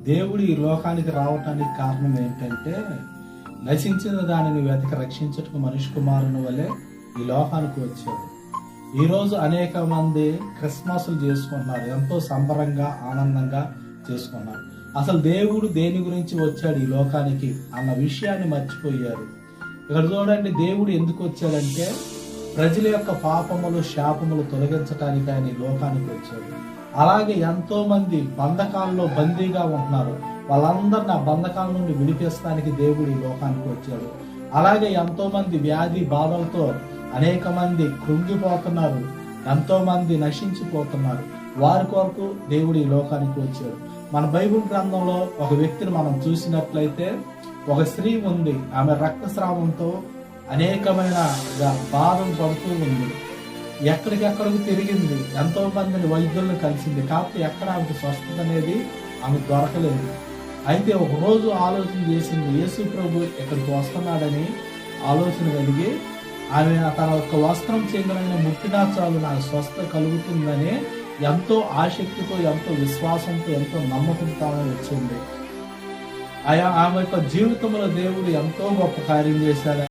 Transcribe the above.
దేవుడు ఈ లోకానికి రావటానికి కారణం ఏంటంటే, నశించిన దానిని వెతికి రక్షించుటకు మనిషి కుమారుని వలె ఈ లోకానికి వచ్చాడు. ఈరోజు అనేక మంది క్రిస్మస్లు చేసుకుంటున్నారు, ఎంతో సంబరంగా ఆనందంగా చేసుకున్నారు. అసలు దేవుడు దేని గురించి వచ్చాడు ఈ లోకానికి అన్న విషయాన్ని మర్చిపోయారు. ఇక్కడ చూడండి, దేవుడు ఎందుకు వచ్చాడంటే ప్రజల యొక్క పాపములు శాపములు తొలగించడానికి ఆయన ఈ లోకానికి వచ్చాడు. అలాగే ఎంతో మంది బంధకాల్లో బందీగా ఉంటున్నారు, వాళ్ళందరిని ఆ బంధకాల నుండి విడిపిస్తానికి దేవుడు ఈ లోకానికి వచ్చాడు. అలాగే ఎంతో మంది వ్యాధి బాధలతో అనేక మంది కృంగిపోతున్నారు, ఎంతో మంది నశించిపోతున్నారు. వారి కొరకు దేవుడు ఈ లోకానికి వచ్చాడు. మన బైబిల్ గ్రంథంలో ఒక వ్యక్తిని మనం చూసినట్లయితే, ఒక స్త్రీ ఉంది, ఆమె రక్తస్రావంతో అనేకమైన బాధలు పడుతూ ఉంది. ఎక్కడికెక్కడికి తిరిగింది, ఎంతో మందిని వైద్యులను కలిసింది, కాకపోతే ఎక్కడ ఆమెకు స్వస్థత అనేది ఆమె దొరకలేదు. అయితే ఒక రోజు ఆలోచన చేసింది, యేసు ప్రభు ఇక్కడికి వస్తున్నాడని ఆలోచన కలిగి ఆమె తన యొక్క వస్త్రం చెందిన ముట్టినా చాలు నాకు స్వస్థత కలుగుతుందని ఎంతో ఆసక్తితో, ఎంతో విశ్వాసంతో, ఎంతో నమ్మకంతో వచ్చింది. ఆమె యొక్క జీవితంలో దేవుడు ఎంతో గొప్ప కార్యం చేశాడు.